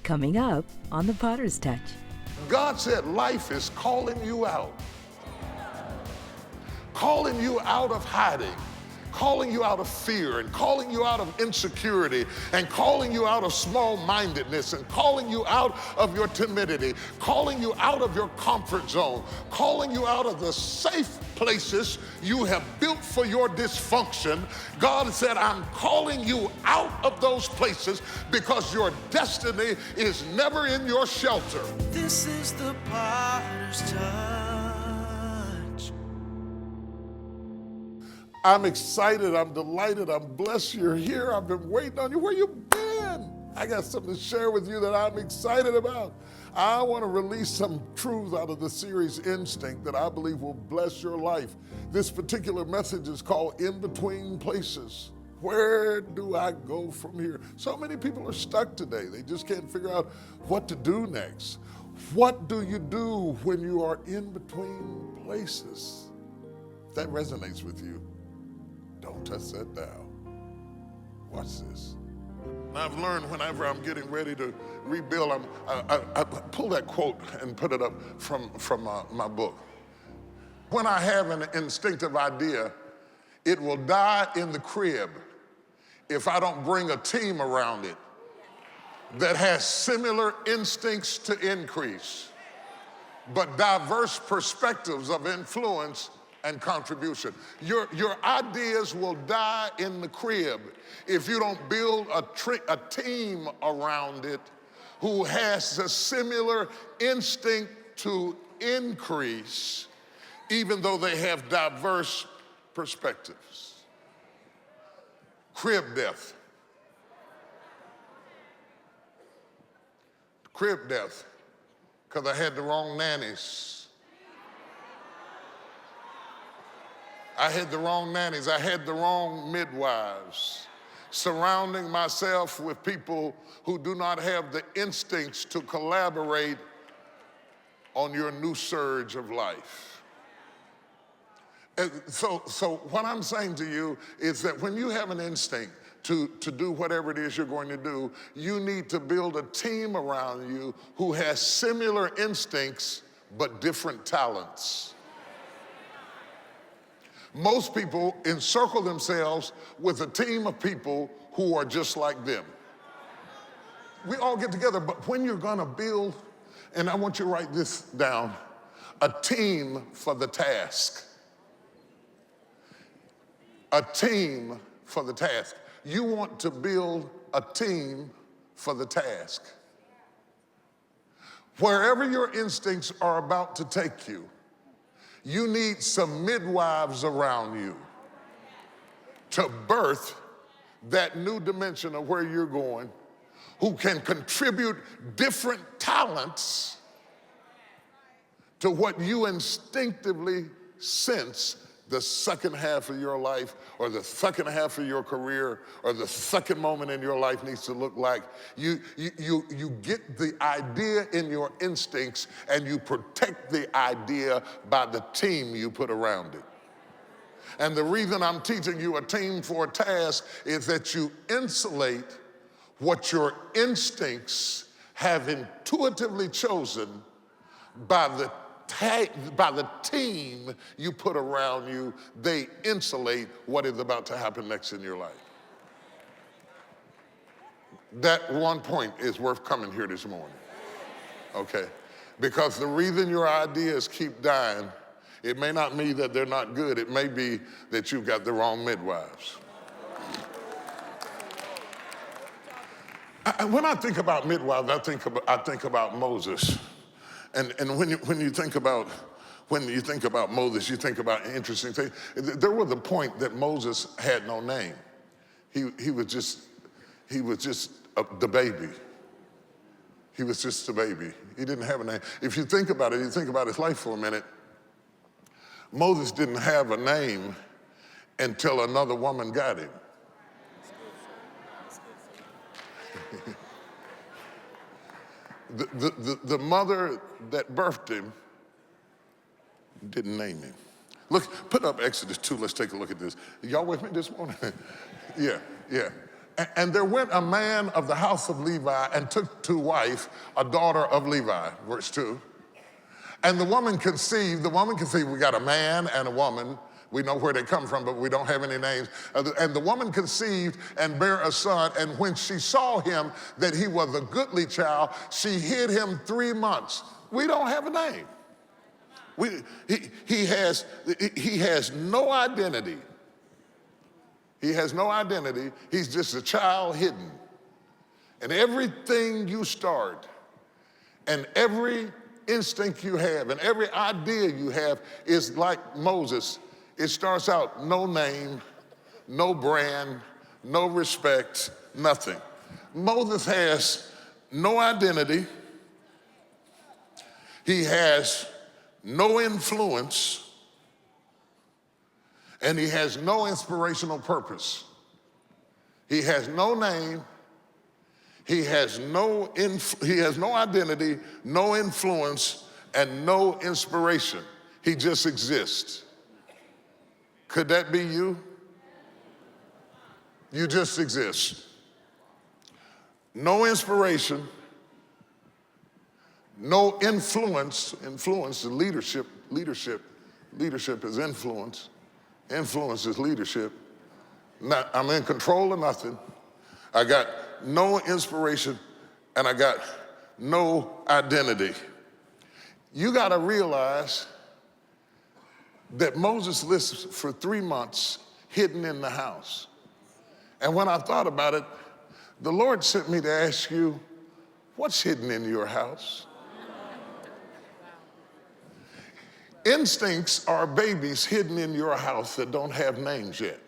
Coming up on The Potter's Touch. God said life is calling you out of hiding, calling you out of fear, and calling you out of insecurity, and calling you out of small-mindedness, and calling you out of your timidity, calling you out of your comfort zone, calling you out of the safe places you have built for your dysfunction. God said, I'm calling you out of those places because your destiny is never in your shelter. This is the Potter's Touch. I'm excited, I'm delighted, I'm blessed you're here. I've been waiting on you. Where you been? I got something to share with you that I'm excited about. I want to release some truths out of the series Instinct that I believe will bless your life. This particular message is called In Between Places. Where do I go from here? So many people are stuck today. They just can't figure out what to do next. What do you do when you are in between places? If that resonates with you, don't touch that dial. Watch this. I've learned whenever I'm getting ready to rebuild, I pull that quote and put it up from my book. When I have an instinctive idea, it will die in the crib if I don't bring a team around it that has similar instincts to increase, but diverse perspectives of influence and contribution. Your ideas will die in the crib if you don't build a team around it who has a similar instinct to increase, even though they have diverse perspectives. Crib death. Crib death, because I had the wrong nannies. I had the wrong nannies. I had the wrong midwives. Surrounding myself with people who do not have the instincts to collaborate on your new surge of life. And so what I'm saying to you is that when you have an instinct to do whatever it is you're going to do, you need to build a team around you who has similar instincts but different talents. Most people encircle themselves with a team of people who are just like them. We all get together, but when you're gonna build, and I want you to write this down, a team for the task. A team for the task. You want to build a team for the task. Wherever your instincts are about to take you, you need some midwives around you to birth that new dimension of where you're going, who can contribute different talents to what you instinctively sense the second half of your life or the second half of your career or the second moment in your life needs to look like. You get the idea in your instincts and you protect the idea by the team you put around it. And the reason I'm teaching you a team for a task is that you insulate what your instincts have intuitively chosen by the team you put around you. They insulate what is about to happen next in your life. That one point is worth coming here this morning, okay? Because the reason your ideas keep dying, it may not mean that they're not good. It may be that you've got the wrong midwives. When I think about midwives, I think about Moses. And when you think about Moses, you think about interesting things. There was a point that Moses had no name. He was just the baby. He was just a baby. He didn't have a name. If you think about it, you think about his life for a minute. Moses didn't have a name until another woman got him. The mother that birthed him didn't name him. Look, put up Exodus 2. Let's take a look at this. Y'all with me this morning? Yeah. And there went a man of the house of Levi and took to wife a daughter of Levi, verse 2. And the woman conceived, we got a man and a woman. We know where they come from, but we don't have any names. And the woman conceived and bare a son, and when she saw him that he was a goodly child, she hid him 3 months. We don't have a name. He has no identity. He has no identity. He's just a child hidden. And everything you start and every instinct you have and every idea you have is like Moses. It starts out no name, no brand, no respect, nothing. Moses has no identity. He has no influence. And he has no inspirational purpose. He has no name. He has no identity, no influence, and no inspiration. He just exists. Could that be you? You just exist. No inspiration, no influence. Influence is leadership. Leadership is influence. Influence is leadership. I'm in control of nothing. I got no inspiration and I got no identity. You got to realize that Moses lives for 3 months hidden in the house. And when I thought about it, the Lord sent me to ask you, what's hidden in your house? Instincts are babies hidden in your house that don't have names yet.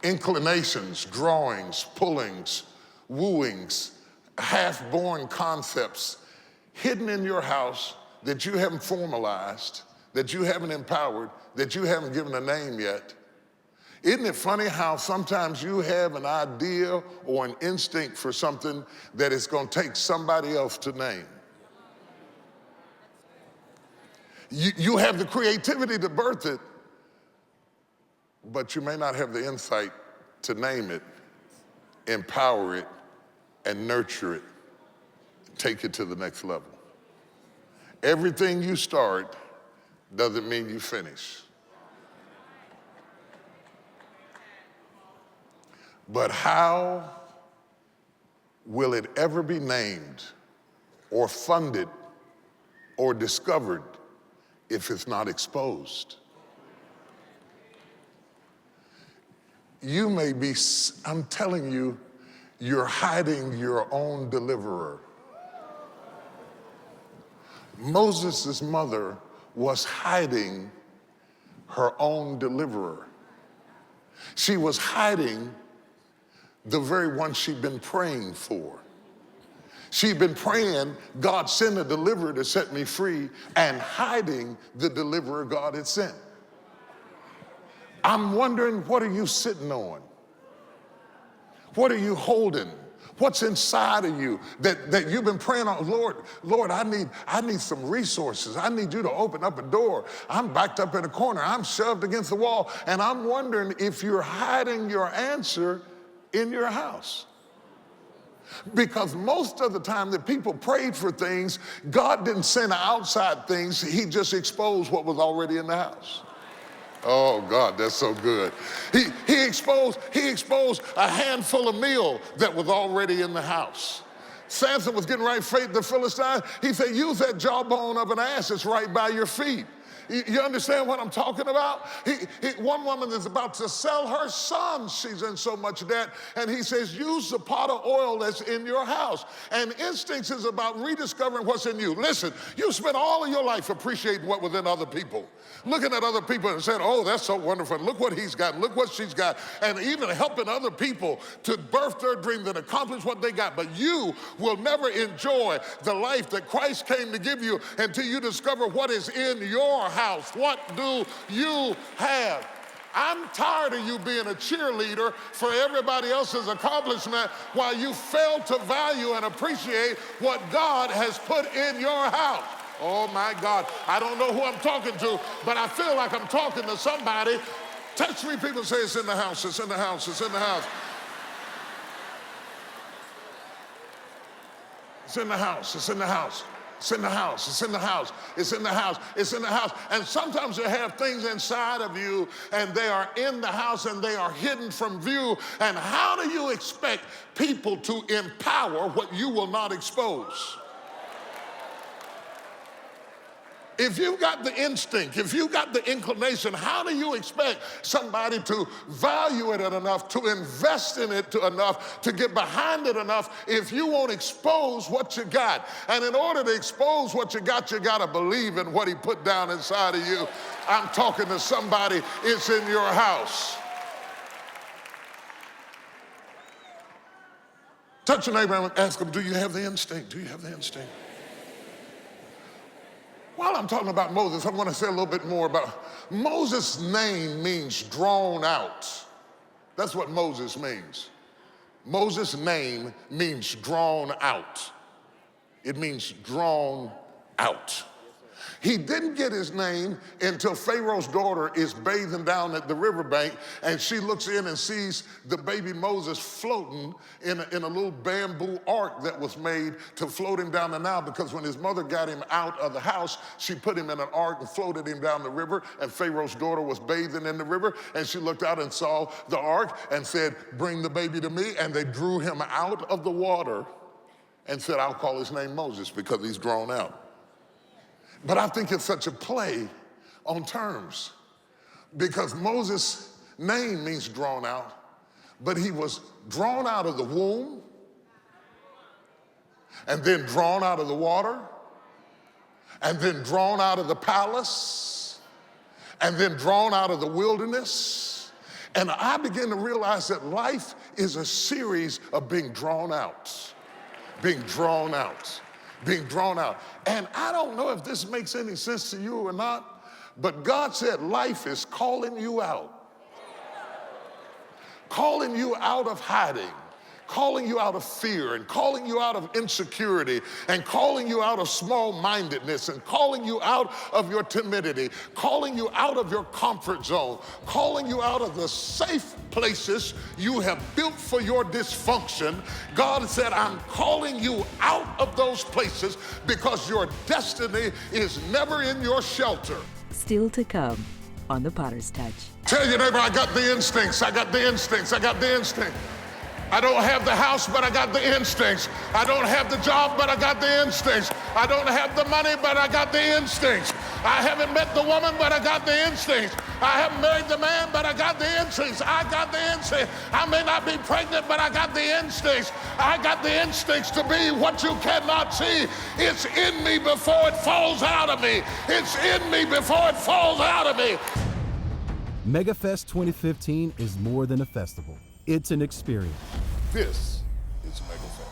Inclinations, drawings, pullings, wooings, half-born concepts hidden in your house that you haven't formalized, that you haven't empowered, that you haven't given a name yet. Isn't it funny how sometimes you have an idea or an instinct for something that it's going to take somebody else to name? You have the creativity to birth it, but you may not have the insight to name it, empower it, and nurture it, take it to the next level. Everything you start doesn't mean you finish. But how will it ever be named or funded or discovered if it's not exposed? You may be, I'm telling you, you're hiding your own deliverer. Moses' mother was hiding her own deliverer. She was hiding the very one she'd been praying for. She'd been praying, God, send a deliverer to set me free, and hiding the deliverer God had sent. I'm wondering, what are you sitting on? What are you holding? What's inside of you that you've been praying on? Lord, I need some resources. I need you to open up a door. I'm backed up in a corner. I'm shoved against the wall. And I'm wondering if you're hiding your answer in your house. Because most of the time that people prayed for things, God didn't send outside things. He just exposed what was already in the house. Oh God, that's so good. He exposed a handful of meal that was already in the house. Samson was getting ready to fight the Philistines. He said, use that jawbone of an ass that's right by your feet. You understand what I'm talking about? One woman is about to sell her son. She's in so much debt. And he says, use the pot of oil that's in your house. And instincts is about rediscovering what's in you. Listen, you spent all of your life appreciating what was in other people. Looking at other people and saying, oh, that's so wonderful. Look what he's got. Look what she's got. And even helping other people to birth their dreams and accomplish what they got. But you will never enjoy the life that Christ came to give you until you discover what is in your house. What do you have? I'm tired of you being a cheerleader for everybody else's accomplishment while you fail to value and appreciate what God has put in your house. Oh my God, I don't know who I'm talking to, but I feel like I'm talking to somebody. Touch 3 people, say it's in the house, it's in the house, it's in the house. It's in the house. It's in the house. It's in the house. It's in the house. It's in the house. It's in the house. And sometimes you have things inside of you and they are in the house and they are hidden from view. And how do you expect people to empower what you will not expose? If you've got the instinct, if you've got the inclination, how do you expect somebody to value it enough, to invest in it enough, to get behind it enough if you won't expose what you got? And in order to expose what you got to believe in what he put down inside of you. I'm talking to somebody, it's in your house. Touch your neighbor and ask him, do you have the instinct? Do you have the instinct? While I'm talking about Moses, I want to say a little bit more about Moses' name means drawn out. That's what Moses means. Moses' name means drawn out. It means drawn out. He didn't get his name until Pharaoh's daughter is bathing down at the riverbank and she looks in and sees the baby Moses floating in a little bamboo ark that was made to float him down the Nile, because when his mother got him out of the house, she put him in an ark and floated him down the river, and Pharaoh's daughter was bathing in the river and she looked out and saw the ark and said, bring the baby to me, and they drew him out of the water and said, I'll call his name Moses because he's drawn out. But I think it's such a play on terms, because Moses' name means drawn out, but he was drawn out of the womb and then drawn out of the water and then drawn out of the palace and then drawn out of the wilderness. And I began to realize that life is a series of being drawn out, being drawn out, being drawn out. And I don't know if this makes any sense to you or not, but God said life is calling you out. Calling you out of hiding, calling you out of fear, and calling you out of insecurity, and calling you out of small-mindedness, and calling you out of your timidity, calling you out of your comfort zone, calling you out of the safe places you have built for your dysfunction. God said, I'm calling you out of those places because your destiny is never in your shelter. Still to come on The Potter's Touch. Tell your neighbor, I got the instincts, I got the instincts, I got the instinct. I don't have the house, but I got the instincts. I don't have the job, but I got the instincts. I don't have the money, but I got the instincts. I haven't met the woman, but I got the instincts. I haven't married the man, but I got the instincts. I got the instincts. I may not be pregnant, but I got the instincts. I got the instincts to be what you cannot see. It's in me before it falls out of me. It's in me before it falls out of me. Megafest 2015 is more than a festival. It's an experience. This is Megafest.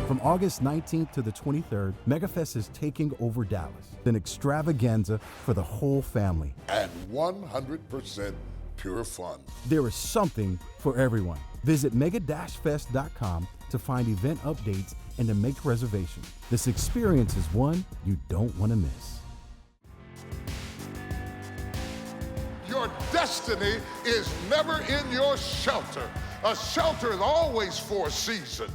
From August 19th to the 23rd, Megafest is taking over Dallas, an extravaganza for the whole family. And 100% pure fun. There is something for everyone. Visit mega-fest.com to find event updates and to make reservations. This experience is one you don't want to miss. Your destiny is never in your shelter. A shelter is always for a season.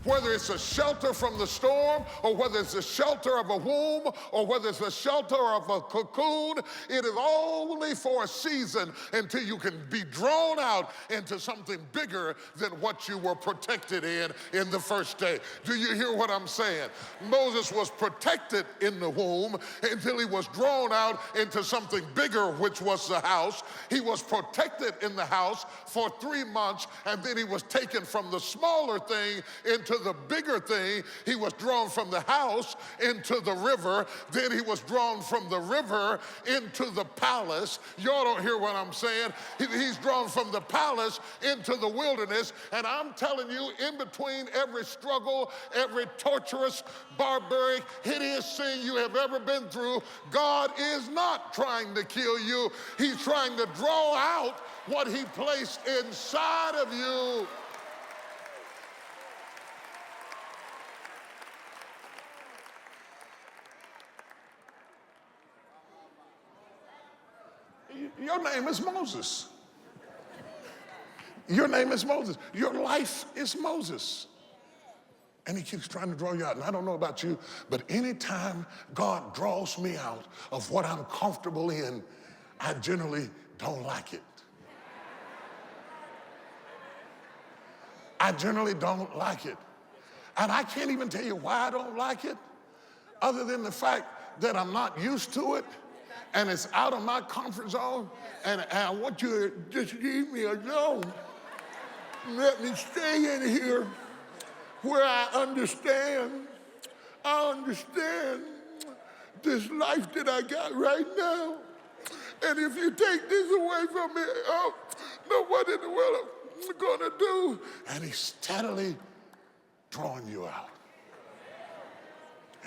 Whether it's a shelter from the storm, or whether it's a shelter of a womb, or whether it's a shelter of a cocoon, it is only for a season until you can be drawn out into something bigger than what you were protected in the first day. Do you hear what I'm saying? Moses was protected in the womb until he was drawn out into something bigger, which was the house. He was protected in the house for 3 months, and then he was taken from the smaller thing into the bigger thing. He was drawn from the house into the river. Then he was drawn from the river into the palace. Y'all don't hear what I'm saying. He's drawn from the palace into the wilderness. And I'm telling you, in between every struggle, every torturous, barbaric, hideous thing you have ever been through, God is not trying to kill you. He's trying to draw out what he placed inside of you. Your name is Moses. Your name is Moses. Your life is Moses. And he keeps trying to draw you out. And I don't know about you, but anytime God draws me out of what I'm comfortable in, I generally don't like it. I generally don't like it. And I can't even tell you why I don't like it, other than the fact that I'm not used to it, and it's out of my comfort zone, and I want you to just leave me alone. Let me stay in here where I understand this life that I got right now. And if you take this away from me, oh, no, what in the world am I gonna do? And he's steadily drawing you out.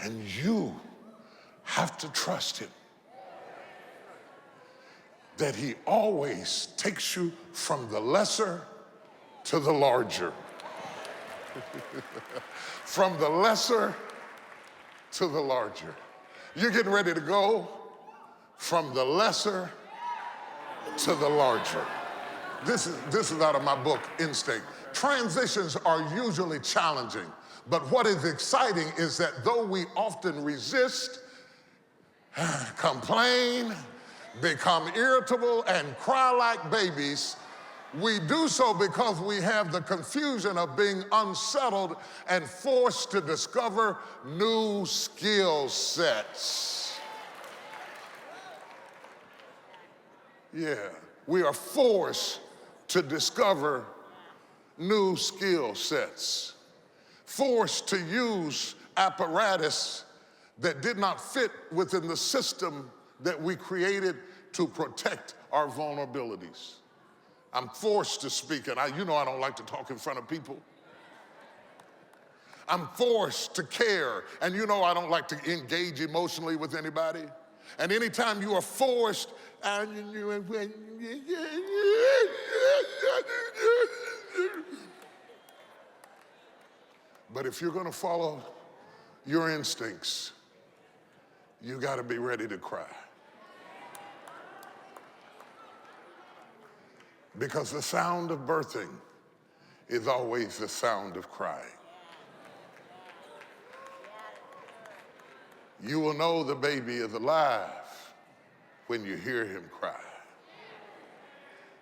And you have to trust him that he always takes you from the lesser to the larger. From the lesser to the larger. You're getting ready to go from the lesser to the larger. This is out of my book, Instinct. Transitions are usually challenging, but what is exciting is that though we often resist, complain, become irritable, and cry like babies, we do so because we have the confusion of being unsettled and forced to discover new skill sets. Yeah, we are forced to discover new skill sets, forced to use apparatus that did not fit within the system that we created to protect our vulnerabilities. I'm forced to speak, and you know I don't like to talk in front of people. I'm forced to care, and you know I don't like to engage emotionally with anybody. And anytime you are forced, but if you're gonna follow your instincts, you gotta be ready to cry. Because the sound of birthing is always the sound of crying. You will know the baby is alive when you hear him cry.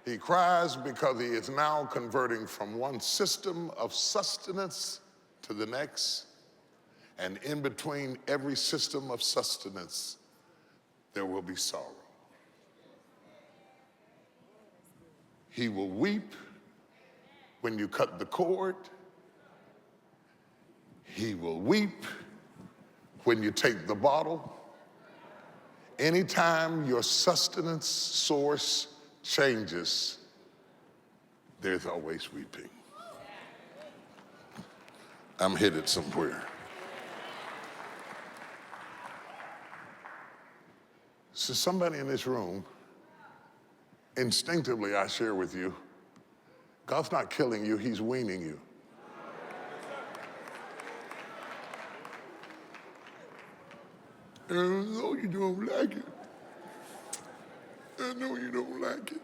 He cries because he is now converting from one system of sustenance to the next, and in between every system of sustenance, there will be sorrow. He will weep when you cut the cord. He will weep when you take the bottle. Anytime your sustenance source changes, there's always weeping. I'm headed somewhere. So somebody in this room, instinctively I share with you, God's not killing you, he's weaning you. I know you don't like it. I know you don't like it.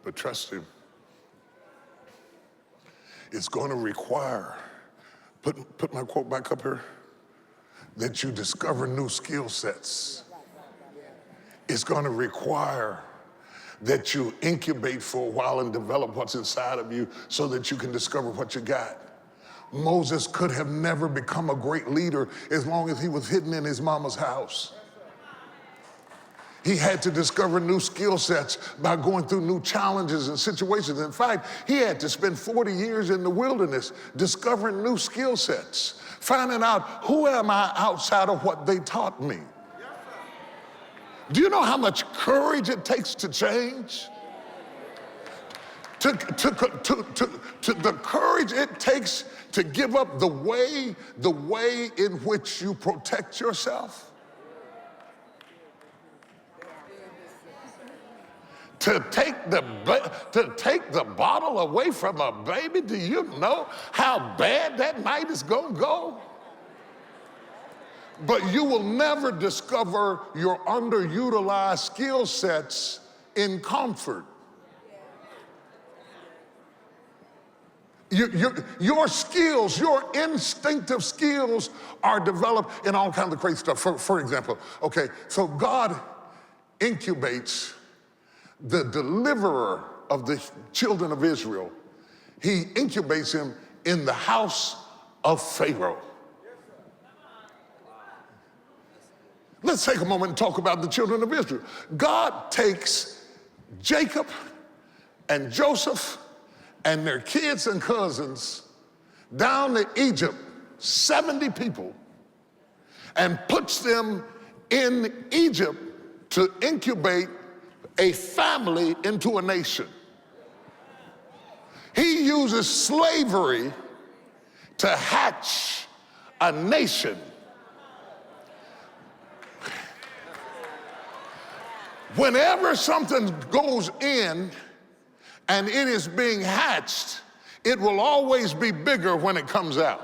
But trust him. It's going to require, put my quote back up here, that you discover new skill sets. It's going to require that you incubate for a while and develop what's inside of you so that you can discover what you got. Moses could have never become a great leader as long as he was hidden in his mama's house. He had to discover new skill sets by going through new challenges and situations. In fact, he had to spend 40 years in the wilderness discovering new skill sets, finding out who am I outside of what they taught me. Do you know how much courage it takes to change? To the courage it takes to give up the way in which you protect yourself. To take the bottle away from a baby, do you know how bad that night is gonna go? But you will never discover your underutilized skill sets in comfort. Your skills, your instinctive skills are developed in all kinds of crazy stuff. For example, okay, so God incubates the deliverer of the children of Israel. He incubates him in the house of Pharaoh. Let's take a moment and talk about the children of Israel. God takes Jacob and Joseph and their kids and cousins down to Egypt, 70 people, and puts them in Egypt to incubate a family into a nation. He uses slavery to hatch a nation. Whenever something goes in and it is being hatched, it will always be bigger when it comes out.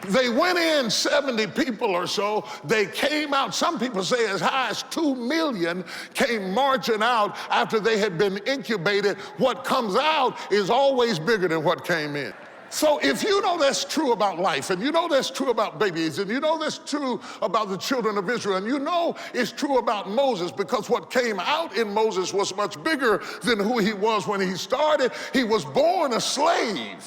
They went in 70 people or so. They came out, some people say as high as 2 million came marching out after they had been incubated. What comes out is always bigger than what came in. So if you know that's true about life, and you know that's true about babies, and you know that's true about the children of Israel, and you know it's true about Moses, because what came out in Moses was much bigger than who he was when he started. He was born a slave.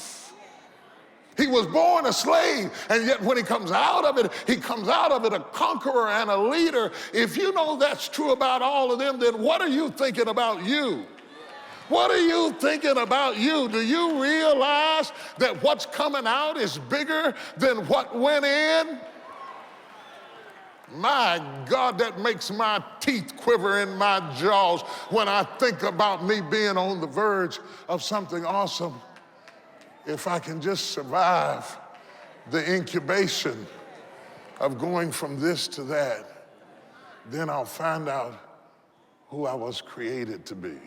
He was born a slave, and yet when he comes out of it, he comes out of it a conqueror and a leader. If you know that's true about all of them, then what are you thinking about you? What are you thinking about you? Do you realize that what's coming out is bigger than what went in? My God, that makes my teeth quiver in my jaws when I think about me being on the verge of something awesome. If I can just survive the incubation of going from this to that, then I'll find out who I was created to be.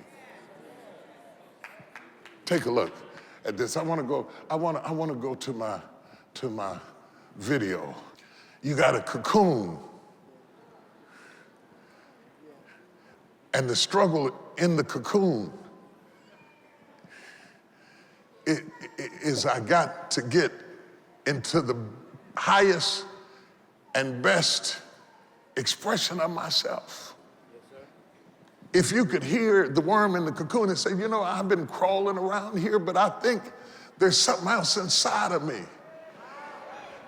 Take a look at this. I want to go to my video. You got a cocoon. And the struggle in the cocoon is I got to get into the highest and best expression of myself. If you could hear the worm in the cocoon and say, you know, I've been crawling around here, but I think there's something else inside of me.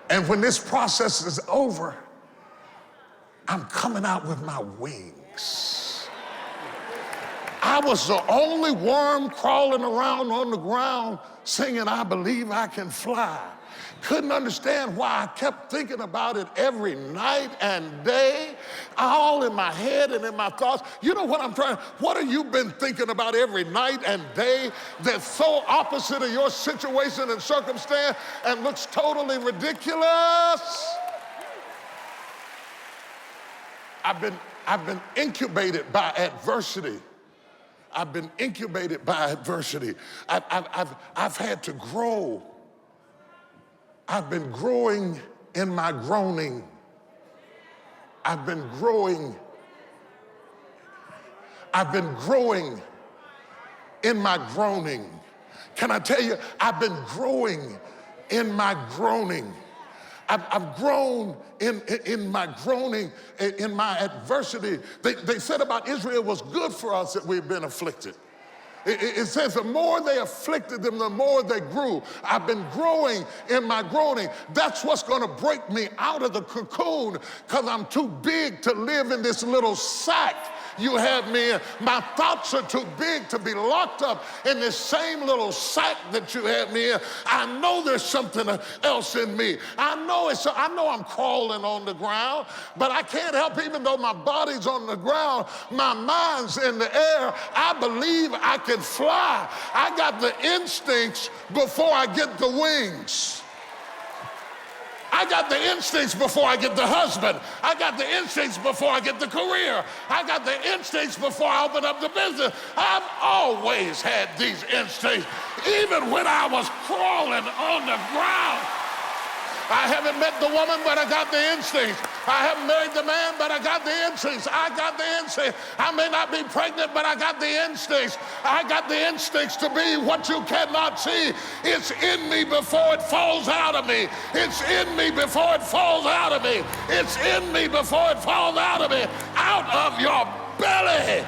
And when this process is over, I'm coming out with my wings. I was the only worm crawling around on the ground singing, I believe I can fly. Couldn't understand why I kept thinking about it every night and day, all in my head and in my thoughts. You know what what have you been thinking about every night and day that's so opposite of your situation and circumstance and looks totally ridiculous? I've been incubated by adversity. I've been incubated by adversity. I've had to grow. I've been growing in my groaning. I've been growing in my groaning. Can I tell you, I've been growing in my groaning. I've grown in my groaning, in my adversity. They said about Israel, it was good for us that we've been afflicted. It says the more they afflicted them, the more they grew. I've been growing in my groaning. That's what's going to break me out of the cocoon, because I'm too big to live in this little sack you have me in. My thoughts are too big to be locked up in this same little sack that you have me in. I know there's something else in me. I know I'm crawling on the ground, but I can't help, even though my body's on the ground, my mind's in the air. I believe I can fly. I got the instincts before I get the wings. I got the instincts before I get the husband. I got the instincts before I get the career. I got the instincts before I open up the business. I've always had these instincts, even when I was crawling on the ground. I haven't met the woman, but I got the instincts. I haven't married the man, but I got the instincts. I got the instincts. I may not be pregnant, but I got the instincts. I got the instincts to be what you cannot see. It's in me before it falls out of me. It's in me before it falls out of me. It's in me before it falls out of me. Out of your belly.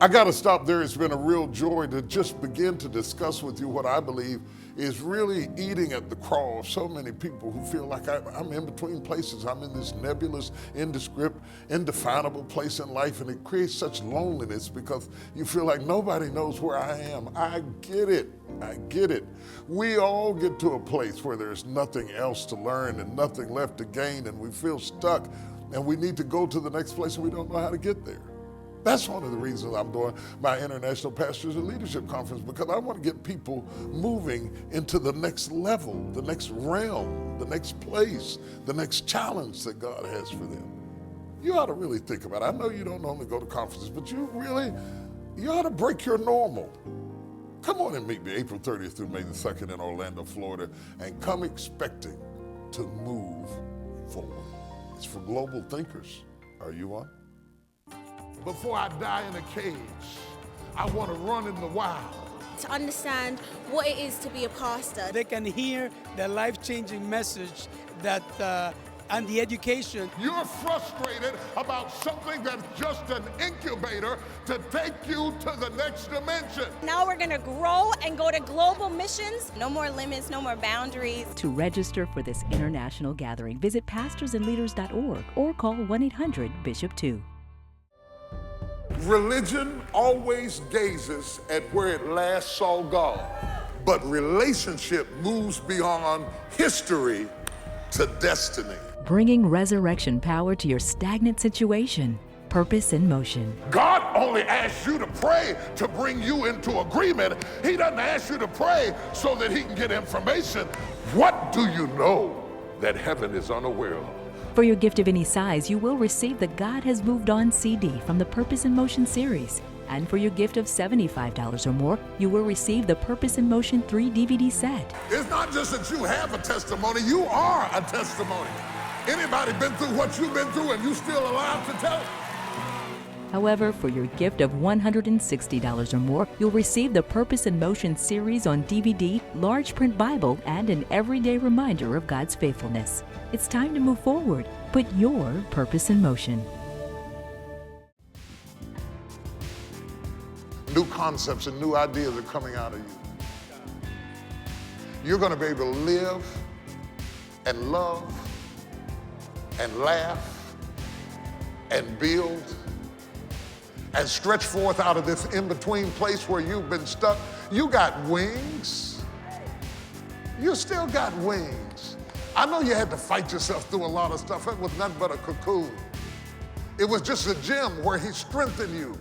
I got to stop there. It's been a real joy to just begin to discuss with you what I believe is really eating at the craw of so many people who feel like I'm in between places. I'm in this nebulous, indescript, indefinable place in life, and it creates such loneliness because you feel like nobody knows where I am. I get it. I get it. We all get to a place where there's nothing else to learn and nothing left to gain, and we feel stuck, and we need to go to the next place, and we don't know how to get there. That's one of the reasons I'm doing my International Pastors and Leadership Conference, because I want to get people moving into the next level, the next realm, the next place, the next challenge that God has for them. You ought to really think about it. I know you don't normally go to conferences, but you ought to break your normal. Come on and meet me April 30th through May the 2nd in Orlando, Florida, and come expecting to move forward. It's for global thinkers. Are you on? Before I die in a cage, I want to run in the wild. To understand what it is to be a pastor. They can hear the life-changing message that and the education. You're frustrated about something that's just an incubator to take you to the next dimension. Now we're going to grow and go to global missions. No more limits, no more boundaries. To register for this international gathering, visit pastorsandleaders.org or call 1-800-BISHOP2. Religion always gazes at where it last saw God, but relationship moves beyond history to destiny. Bringing resurrection power to your stagnant situation. Purpose in motion. God only asks you to pray to bring you into agreement. He doesn't ask you to pray so that he can get information. What do you know that heaven is unaware of? For your gift of any size, you will receive the God Has Moved On CD from the Purpose in Motion series. And for your gift of $75 or more, you will receive the Purpose in Motion 3 DVD set. It's not just that you have a testimony, you are a testimony. Anybody been through what you've been through and you still alive to tell it? However, for your gift of $160 or more, you'll receive the Purpose in Motion series on DVD, large print Bible, and an everyday reminder of God's faithfulness. It's time to move forward. Put your purpose in motion. New concepts and new ideas are coming out of you. You're going to be able to live and love and laugh and build and stretch forth out of this in-between place where you've been stuck. You got wings. You still got wings. I know you had to fight yourself through a lot of stuff. It was nothing but a cocoon. It was just a gym where he strengthened you.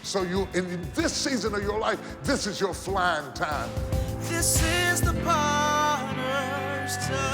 So you, in this season of your life, this is your flying time. This is the potter's time.